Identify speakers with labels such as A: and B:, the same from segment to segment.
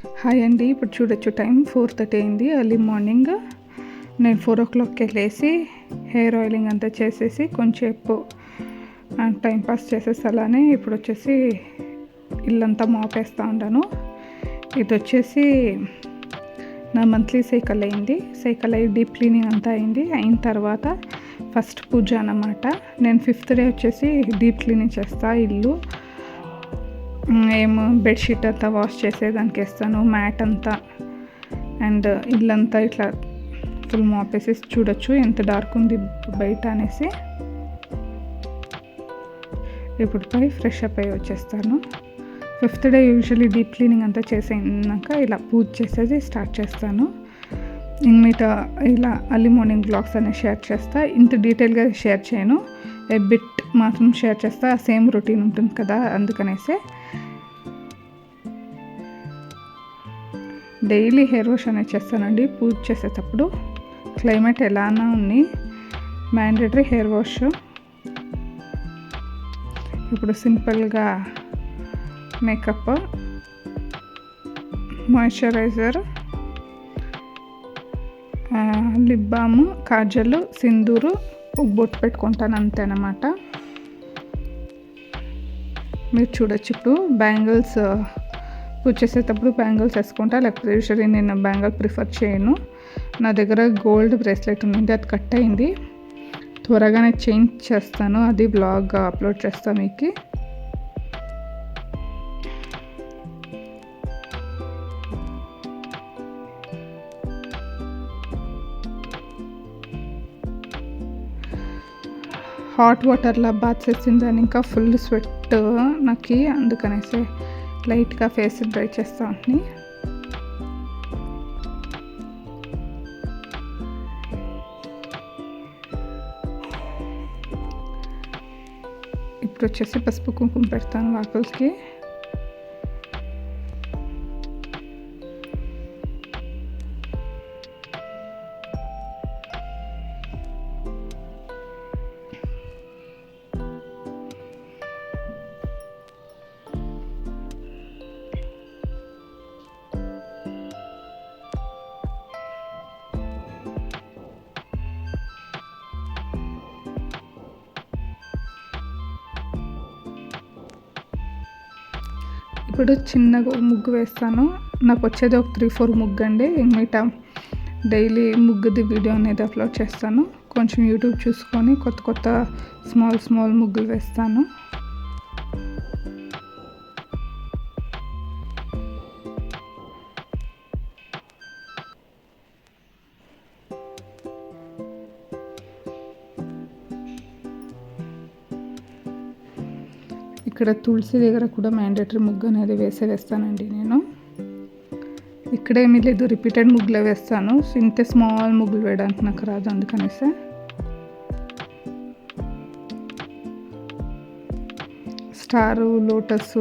A: Hi అండి. ఇప్పుడు చూడొచ్చు టైం 4:30 అయింది. ఎర్లీ మార్నింగ్ నేను 4 o'clockకి లేసి హెయిర్ ఆయిలింగ్ అంతా చేసేసి కొంచెంసేపు టైంపాస్ చేసేసి అలానే ఇప్పుడు వచ్చేసి ఇల్లంతా మోపేస్తూ ఉన్నాను. ఇది వచ్చేసి నా మంత్లీ సైకిల్ అయింది. సైకిల్ అయ్యి డీప్ క్లీనింగ్ అంతా అయింది. అయిన తర్వాత ఫస్ట్ పూజ అన్నమాట. నేను 5th డే వచ్చేసి డీప్ క్లీనింగ్ చేస్తా. ఇల్లు ఏమో బెడ్షీట్ అంతా వాష్ చేసేదానికి వేస్తాను, మ్యాట్ అంతా అండ్ ఇల్లంతా ఇట్లా ఫుల్ మాపేసి చూడొచ్చు ఎంత డార్క్ ఉంది బయట అనేసి. ఇప్పుడు పోయి ఫ్రెష్ అప్ అయ్యి వచ్చేస్తాను. 5th day usually deep cleaning అంతా చేసాక ఇలా పూజ చేసేది స్టార్ట్ చేస్తాను. మీతో ఇలా ఎర్లీ మార్నింగ్ బ్లాగ్స్ అనేవి షేర్ చేస్తా. ఇంత డీటెయిల్గా షేర్ చేయను, ఏ బిట్ మాత్రం షేర్ చేస్తా. సేమ్ రొటీన్ ఉంటుంది కదా, అందుకనేసి. డైలీ హెయిర్ వాష్ అనేది చేస్తానండి పూజ చేసేటప్పుడు. క్లైమేట్ ఎలానా ఉంది, మ్యాండేటరీ హెయిర్ వాష్. ఇప్పుడు సింపుల్గా makeup, moisturiser, lip balm, Kajal, Sindoor, బొట్టు పెట్టుకుంటాను అంతేనమాట. మీరు చూడొచ్చు ఇప్పుడు బ్యాంగిల్స్ పూజ చేసేటప్పుడు బ్యాంగిల్స్ వేసుకుంటా, లేకపోతే యూజువల్లీ నేను బ్యాంగిల్ ప్రిఫర్ చేయను. నా దగ్గర గోల్డ్ బ్రేస్లెట్ ఉంది, అది కట్ అయింది. త్వరగానే చేంజ్ చేస్తాను, అది బ్లాగ్ అప్లోడ్ చేస్తాను మీకు. హాట్ వాటర్లో బాత్ చేసిందని ఇంకా ఫుల్ స్వెట్ నాకు, అందుకనేసి లైట్గా ఫేస్ డ్రై చేస్తా ఉంటాను. ఇప్పుడు వచ్చేసి పసుపు కుంకుమ పెడతాను వాకిల్కి. ఇప్పుడు చిన్నగా ముగ్గు వేస్తాను. నాకు వచ్చేది ఒక 3-4 ముగ్గు అండి. మిగతా డైలీ ముగ్గుది వీడియో అనేది అప్లోడ్ చేస్తాను. కొంచెం యూట్యూబ్ చూసుకొని కొత్త కొత్త స్మాల్ ముగ్గులు వేస్తాను. ఇక్కడ తులసి దగ్గర కూడా మ్యాండేటరీ ముగ్గు అనేది వేస్తానండి నేను. ఇక్కడేమీ లేదు, రిపీటెడ్ ముగ్గులే వేస్తాను. ఇంత స్మాల్ ముగ్గులు వేయడానికి నాకు రాదు, అందుకనేసి. స్టారు, లోటస్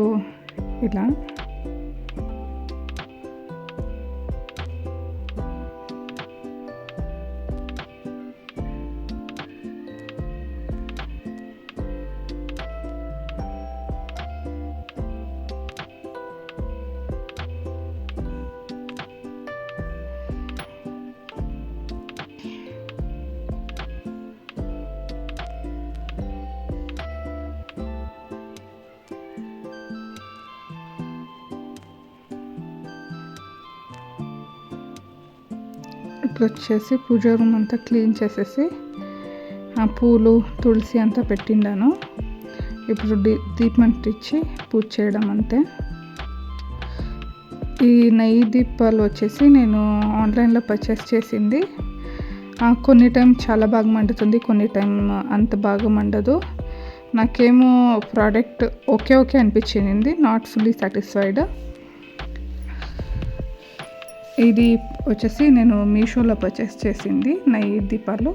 A: ఇలా. ఇప్పుడు వచ్చేసి పూజ రూమ్ అంతా క్లీన్ చేసేసి ఆ పూలు తులసి అంతా పెట్టిండాను. ఇప్పుడు దీపం అంటించి పూజ చేయడం అంతే. ఈ నెయ్యి దీపాలు వచ్చేసి నేను ఆన్లైన్లో పర్చేస్ చేసింది. కొన్ని టైం చాలా బాగా మండుతుంది, కొన్ని టైం అంత బాగా మండదు. నాకేమో ప్రోడక్ట్ ఓకే అనిపించింది, నాట్ ఫుల్లీ సాటిస్ఫైడ్. ఇది వచ్చేసి నేను మీషోలో పర్చేస్ చేసింది నెయ్యి దీపాలు.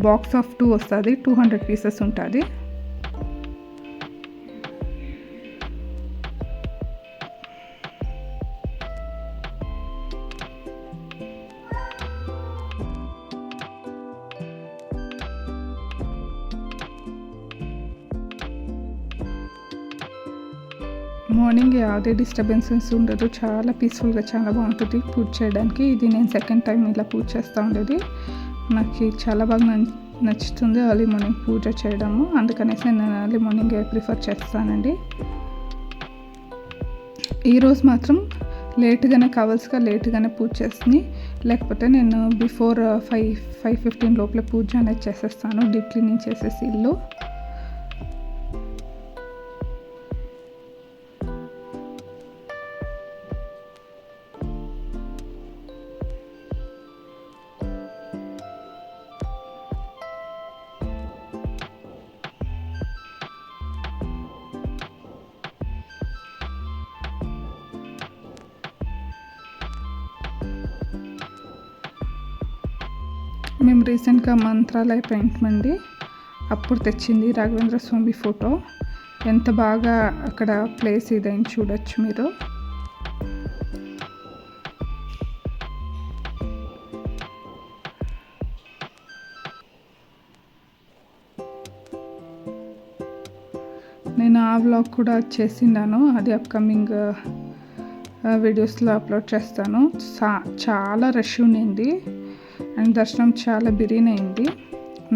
A: బాక్స్ ఆఫ్ 2 వస్తుంది, 200 పీసెస్ ఉంటుంది. మార్నింగ్ ಯಾವುದೇ డిస్టర్బెన్సెస్ ఉండదు, చాలా పీస్ఫుల్గా చాలా బాగుంటుంది పూజ చేయడానికి. ఇది నేను సెకండ్ టైం ఇలా పూజ చేస్తూ ఉండేది. నాకు చాలా బాగా నచ్చుతుంది ఎర్లీ మార్నింగ్ పూజ చేయడము, అందుకనేసి నేను ఎర్లీ మార్నింగ్ ప్రిఫర్ చేస్తానండి. ఈరోజు మాత్రం లేట్గానే పూజ చేస్తుంది, లేకపోతే నేను బిఫోర్ 5:15 లోపల పూజ అనేది చేసేస్తాను, డీప్ క్లీనింగ్ చేసేసి ఇల్లు. మేము రీసెంట్గా మంత్రాలయ పెయింట్ అండి, అప్పుడు తెచ్చింది రాఘవేంద్ర స్వామి ఫోటో. ఎంత బాగా అక్కడ ప్లేస్ ఇదని చూడొచ్చు మీరు. నేను ఆ వ్లాగ్ కూడా చేసినాను, అది అప్కమింగ్ వీడియోస్లో అప్లోడ్ చేస్తాను. చాలా రష్ ఉండింది అండ్ దర్శనం చాలా బిరీనైంది.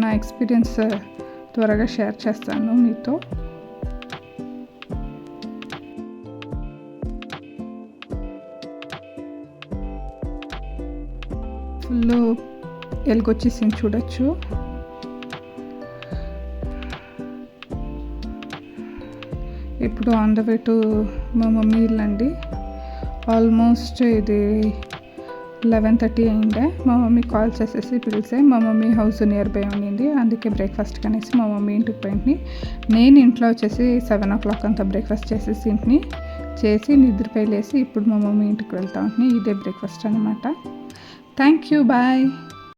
A: నా ఎక్స్పీరియన్స్ త్వరగా షేర్ చేస్తాను మీతో. ఫుల్ ఎలుగొచ్చేసింది చూడొచ్చు. ఇప్పుడు ఆన్ ద వే టు మా మమ్మీ ఇల్లు అండి. ఆల్మోస్ట్ ఇది 11:30 అయిందే. మా మమ్మీ కాల్ చేసేసి పిలిచే, మా మమ్మీ హౌస్ నియర్ బై ఉండింది, అందుకే బ్రేక్ఫాస్ట్ కనేసి మా మమ్మీ ఇంటికి పోయింది. నేను ఇంట్లో వచ్చేసి 7 o'clock అంతా బ్రేక్ఫాస్ట్ చేసేసి ఇంటిని చేసి నిద్రపోయి లేసి ఇప్పుడు మా మమ్మీ ఇంటికి వెళ్తా ఉంటుంది. ఇదే బ్రేక్ఫాస్ట్ అనమాట. Thank you, bye.